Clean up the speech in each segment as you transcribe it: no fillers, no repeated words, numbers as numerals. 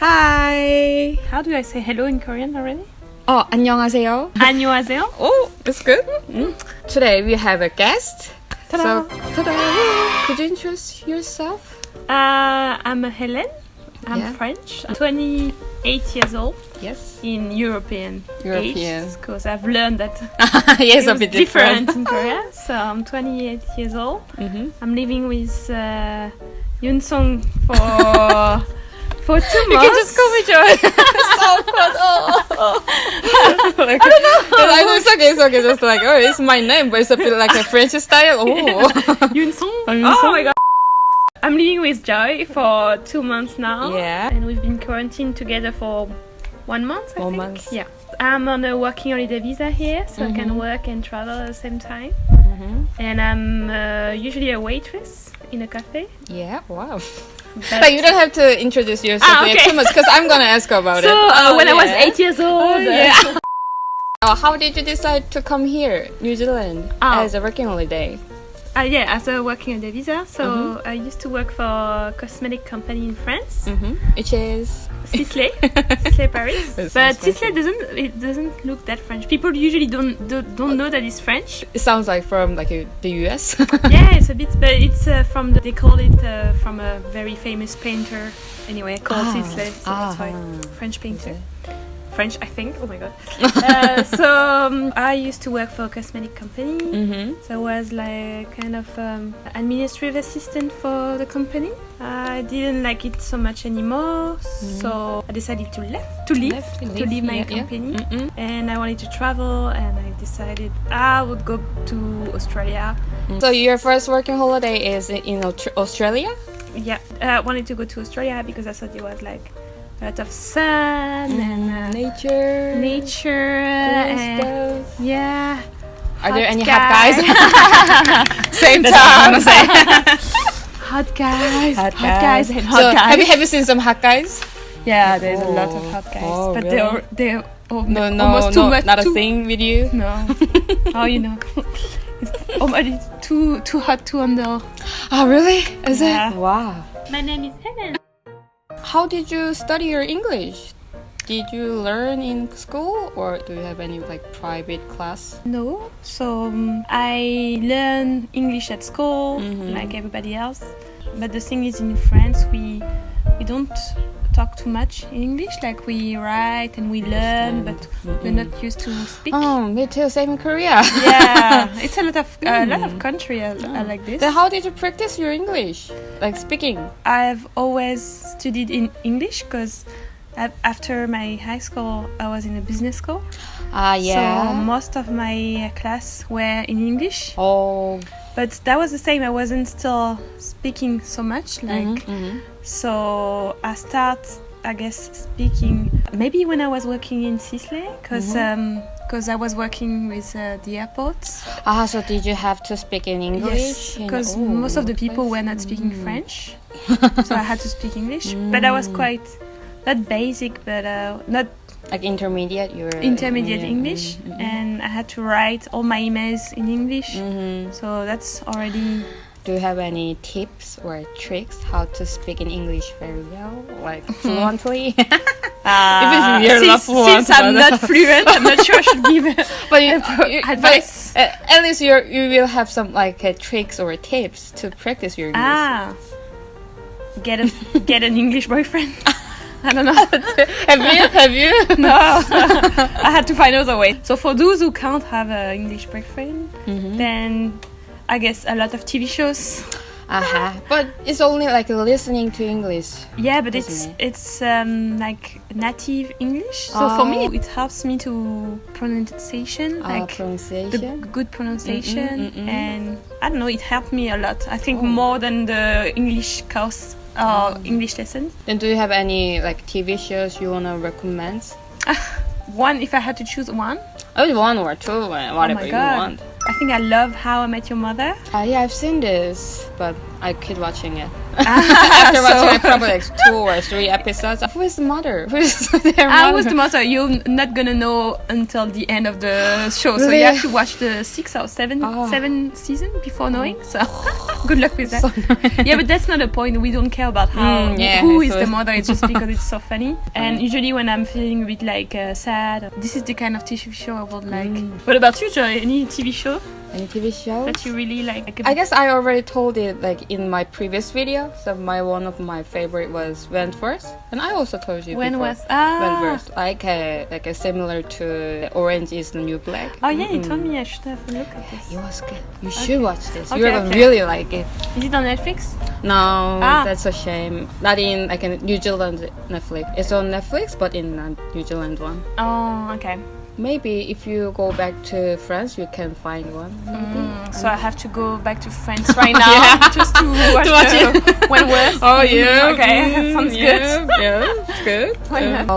Hi. How do I say hello in Korean already? Oh, 안녕하세요. 안녕하세요. Oh, that's good. Today we have a guest. Ta-da. So, ta-da. Could you introduce yourself? I'm Hélène. I'm Yeah. French. I'm 28 years old. Yes. In European age, because I've learned that Yes, a it's bit different in Korea. So I'm 28 years old. Mm-hmm. I'm living with Yunsong for 2 months. You can just call me Joy. So awkward. Like, I don't know. I know it's okay. Just like, oh, it's my name, but it's a bit like a French style. Oh. Yunsong? Oh my god. I'm living with Joy for 2 months now. Yeah. And we've been quarantined together for 1 month, I think. 1 month. Yeah. I'm on a working holiday visa here, so I can work and travel at the same time. And I'm usually a waitress in a cafe. Yeah, wow. But you don't have to introduce yourself okay. too much because I'm going to ask about it. So when I was 8 years old. How did you decide to come here, New Zealand, as a working holiday? As a working holiday visa. So I used to work for a cosmetic company in France. Which is? Sisley Paris. But Sisley doesn't look that French. People usually don't know that it's French. It sounds like from like the US. Yeah, it's a bit, but it's from they call it from a very famous painter. Anyway, called Sisley. So that's why French painter. French, I think. Oh my god. I used to work for a cosmetic company. So I was like kind of administrative assistant for the company. I didn't like it so much anymore, so I decided to leave my company. And I wanted to travel, and I decided I would go to Australia. So your first working holiday is in Australia? Yeah, I wanted to go to Australia because I thought it was like a lot of sun and nature and stuff. Yeah. Are there any hot guys? Same That's time. what I'm gonna say. Hot guys and hot guys. Have you seen some hot guys? Yeah, there's a lot of hot guys, but really? they're almost too much. Not a thing with you. No. Oh, you know, it's almost too hot to handle. Oh, really? Is Yeah. it? Wow. My name is Helen. How did you study your English? Did you learn in school, or do you have any like private class? No, so I learn English at school like everybody else. But the thing is, in France, we don't talk too much in English. Like we write and we learn, but we're not used to speak. Oh, me too. Same in Korea. Yeah, it's a lot of country are like this. Then how did you practice your English, like speaking? I've always studied in English because after my high school, I was in a business school. Yeah. So most of my class were in English. Oh. But that was the same. I wasn't still speaking so much. So I start, I guess, speaking maybe when I was working in Sisley, because I was working with the airports. So did you have to speak in English? Yes, because most of the people were not speaking French, so I had to speak English. But I was quite not basic, but not like intermediate. You were intermediate English, and I had to write all my emails in English. So that's already. Do you have any tips or tricks how to speak in English very well, like fluently? Since I'm not fluent, I'm not sure I should give advice. But at least you will have some like tricks or tips to practice your English. Get an English boyfriend. I don't know. Have you? No. I had to find other way. So for those who can't have an English boyfriend, then I guess a lot of TV shows. But it's only like listening to English. Yeah, but it's like native English. So for me, it helps me to pronunciation, like the good pronunciation, and I don't know. It helped me a lot. I think more than the English course or English lessons. Then do you have any like TV shows you wanna recommend? One, if I had to choose one. Oh, one or two, whatever you want. I think I love How I Met Your Mother. Yeah, I've seen this, but I keep watching it. After watching probably like 2 or 3 episodes, who is the mother? Who is their mother? I was the mother. You're not gonna know until the end of the show, so you have to watch the 6 or 7 season before knowing. So good luck with that. Yeah, but that's not the point. We don't care about who is the mother. It's just because it's so funny. And usually when I'm feeling a bit like sad, this is the kind of TV show I would like. What about you, Joy? Any TV show? Any TV show that you really like? I guess I already told it like in my previous video. So one of my favorite was Waitress, and I also told you Waitress, like a similar to Orange is the New Black. Oh yeah, you told me I should have a look at this. It was good. You should watch this. You're gonna really like it. Is it on Netflix? No, that's a shame. Not in like a New Zealand Netflix. It's on Netflix, but in New Zealand one. Oh, okay. Maybe if you go back to France, you can find one. So I have to go back to France right now just to watch it. Wentworth. Oh yeah. Okay, that sounds good. Yeah, it's good.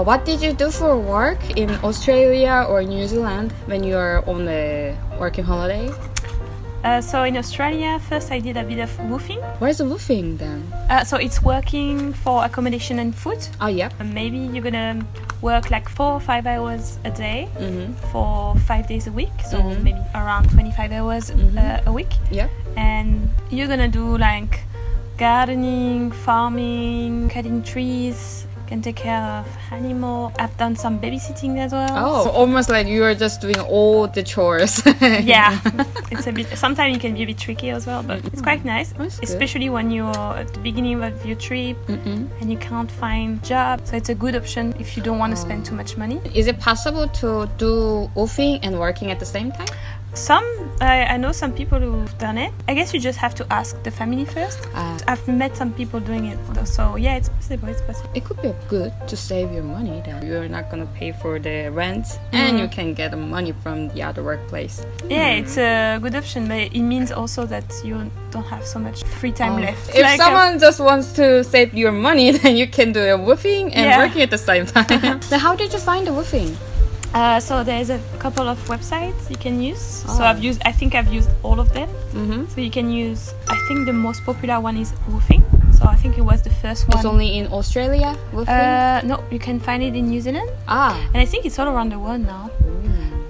What did you do for work in Australia or New Zealand when you are on a working holiday? So in Australia, first I did a bit of woofing. Where's the woofing then? So it's working for accommodation and food. Oh yeah. Maybe you're gonna work like 4 or 5 hours a day for 5 days a week. So maybe around 25 hours a week. Yeah. And you're gonna do like gardening, farming, cutting trees, can take care of animals. I've done some babysitting as well. Oh, so almost like you are just doing all the chores. Yeah, it's a bit. Sometimes it can be a bit tricky as well, but it's quite nice, especially when you're at the beginning of your trip and you can't find job. So it's a good option if you don't want to spend too much money. Is it possible to do woofing and working at the same time? I know some people who've done it. I guess you just have to ask the family first. I've met some people doing it though, so yeah, it's possible. It could be good to save your money then. You're not gonna pay for the rent and you can get the money from the other workplace. Yeah, it's a good option, but it means also that you don't have so much free time left. If someone just wants to save your money, then you can do a woofing and working at the same time. So how did you find the woofing? So there's a couple of websites you can use. So I think I've used all of them. So you can use, I think the most popular one is Woofing. So I think it was the first one. It's only in Australia, Woofing? No, you can find it in New Zealand. And I think it's all around the world now.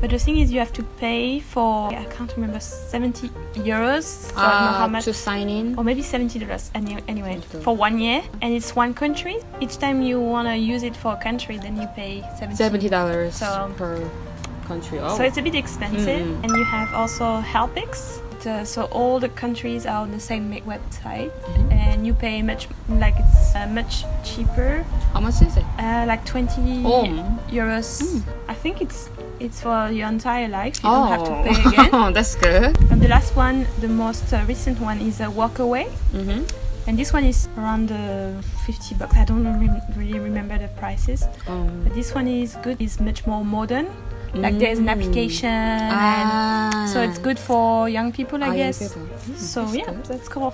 But the thing is, you have to pay for, I can't remember, 70 euros. So I don't know how much. To sign in? Or maybe $70 anyway, for 1 year. And it's one country. Each time you want to use it for a country, then you pay $70 per country. So it's a bit expensive. And you have also Helpix. So all the countries are on the same website. And you pay much cheaper. How much is it? Like 20 euros. I think it's for your entire life. You don't have to pay again. Oh, that's good. And the last one, the most recent one, is a Walkaway. And this one is around $50. I don't really remember the prices. But this one is good. It's much more modern. Like there's an application, and so it's good for young people, I guess. So yeah, that's cool.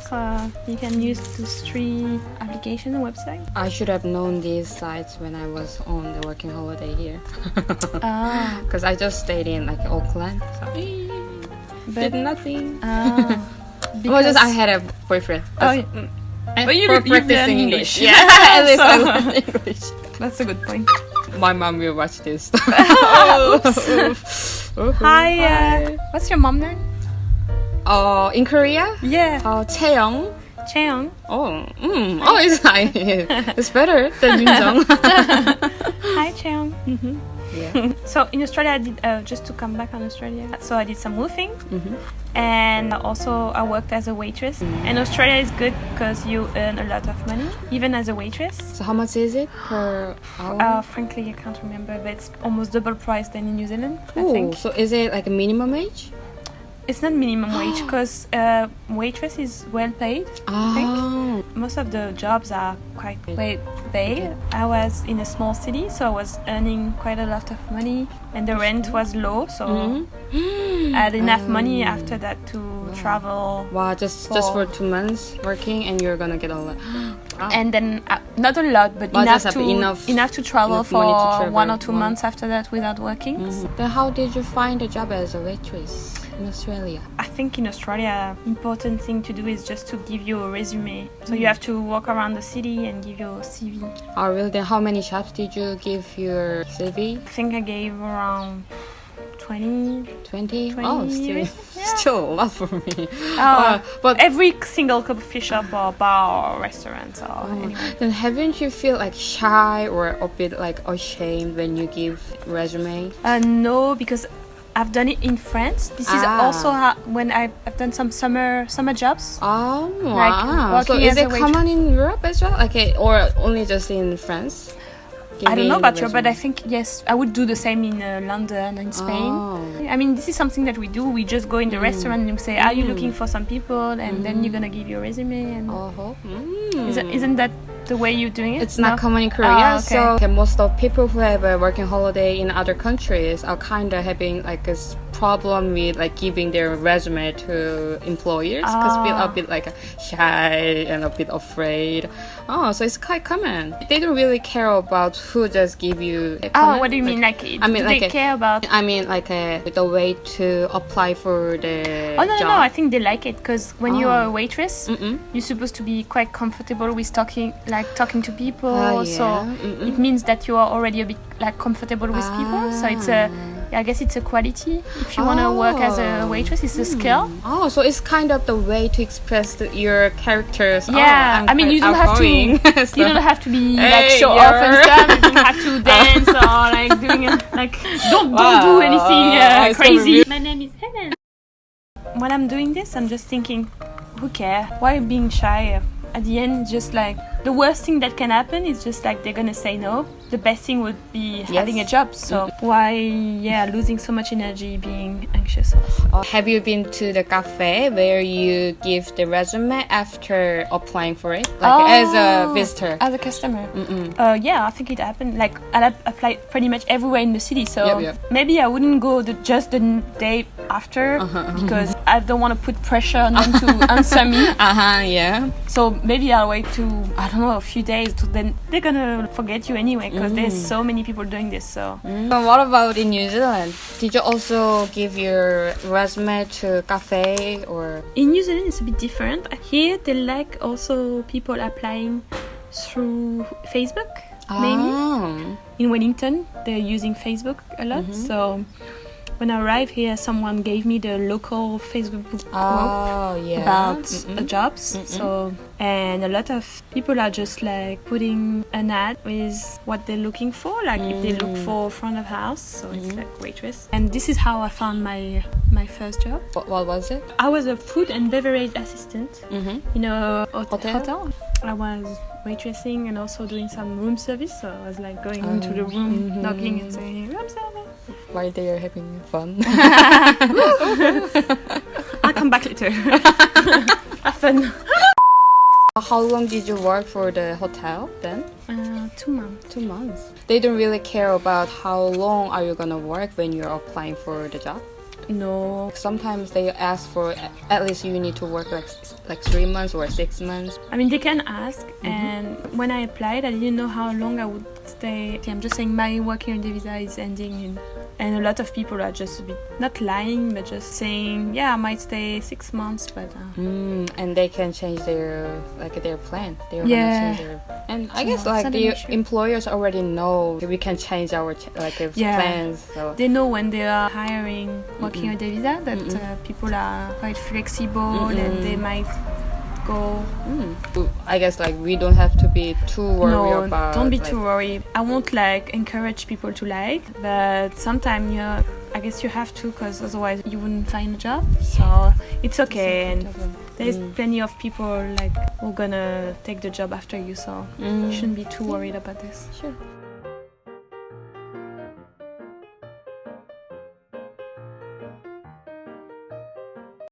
You can use those 3 application and website. I should have known these sites when I was on the working holiday here. Because I just stayed in like Auckland, so did nothing. Because I had a boyfriend. But you've learned English. Yeah, at least I learned English. That's a good point. My mom will watch this. Hi. What's your mom name? In Korea? Yeah. Chaeyoung. Chaeyoung. It's better than Yunjung. Hi, Chaeyoung. Yeah. So in Australia, I did just to come back on Australia. So I did some woofing, and also I worked as a waitress. And Australia is good because you earn a lot of money, even as a waitress. So how much is it per hour? Frankly, I can't remember, but it's almost double price than in New Zealand. I Ooh, think. so is it like a minimum wage? It's not minimum wage because waitress is well paid. I think most of the jobs are quite well paid. I was in a small city, so I was earning quite a lot of money, and the rent was low, so I had enough money after that to travel. Wow, just for 2 months working, and you're gonna get a lot. And then not a lot, but enough to travel for 1 or 2 months after that without working. Then how did you find a job as a waitress? in Australia? I think in Australia, important thing to do is just to give you a resume. So you have to walk around the city and give your CV. Oh, really? Then how many shops did you give your CV? I think I gave around 20. 20? 20 Oh, still a lot for me. But every single coffee shop or bar or restaurant or anyway. Then haven't you feel like shy or a bit like ashamed when you give resume? No, because I've done it in France. This is also when I've done some summer jobs. Oh, like wow. So is it common in Europe as well? Like, or only just in France? I don't know about Europe, but I think, yes, I would do the same in London and Spain. Oh. I mean, this is something that we do. We just go in the restaurant and we say, are you looking for some people? And then you're going to give your resume. And Isn't that the way you're doing it? It's not common in Korea. So most of people who have a working holiday in other countries are kind of having like a problem with like giving their resume to employers because feel a bit like shy and a bit afraid. Oh, so it's quite common. They don't really care about who just give you. What do you mean? Like, I mean, they care about? I mean, like the way to apply for the job. No. I think they like it because when you are a waitress, you're supposed to be quite comfortable with talking to people. So it means that you are already a bit like comfortable with people. So it's I guess it's a quality. If you want to work as a waitress, it's a skill. Oh, so it's kind of the way to express your characters. Yeah, I mean, you don't have to. You don't have to be like show off and stuff. You don't have to dance or like doing don't do anything crazy. My name is Helen. When I'm doing this, I'm just thinking, who cares? Why being shy? At the end, just like the worst thing that can happen is just like they're gonna say no. The best thing would be having a job. So why, losing so much energy being anxious? Have you been to the cafe where you give the resume after applying for it, like as a visitor, as a customer? Yeah, I think it happened. Like I applied pretty much everywhere in the city. So maybe I wouldn't go just the day after because I don't want to put pressure on them to answer me. So maybe I'll wait to a few days. Then they're gonna forget you anyway. Because there's so many people doing this. So what about in New Zealand? Did you also give your resume to cafe or? In New Zealand it's a bit different. Here they like also people applying through Facebook mainly. In Wellington they're using Facebook a lot. So when I arrived here, someone gave me the local Facebook group about jobs. So, and a lot of people are just like putting an ad with what they're looking for. Like if they look for front of house, so it's like waitress. And this is how I found my first job. What was it? I was a food and beverage assistant in a hotel. I was waitressing and also doing some room service. So I was like going into the room, knocking and saying room service. While they are having fun. I'll come back later. Have fun. How long did you work for the hotel then? 2 months. 2 months. They don't really care about how long are you gonna work when you're applying for the job? No. Sometimes they ask for at least you need to work like 3 months or 6 months. I mean, they can ask, and when I applied, I didn't know how long I would stay. I'm just saying my working holiday visa is ending, and a lot of people are just a bit not lying, but just saying, I might stay 6 months, but. And they can change their plan. They're gonna change their. And I guess like the employers already know we can change our plans. So they know when they are hiring working holiday visa that people are quite flexible and they might go. I guess like we don't have to be too worried about. Don't be too worried. I won't encourage people to but sometimes I guess you have to, because otherwise you wouldn't find a job. So it's okay, and there's plenty of people who are gonna take the job after you. So you shouldn't be too worried about this. Sure.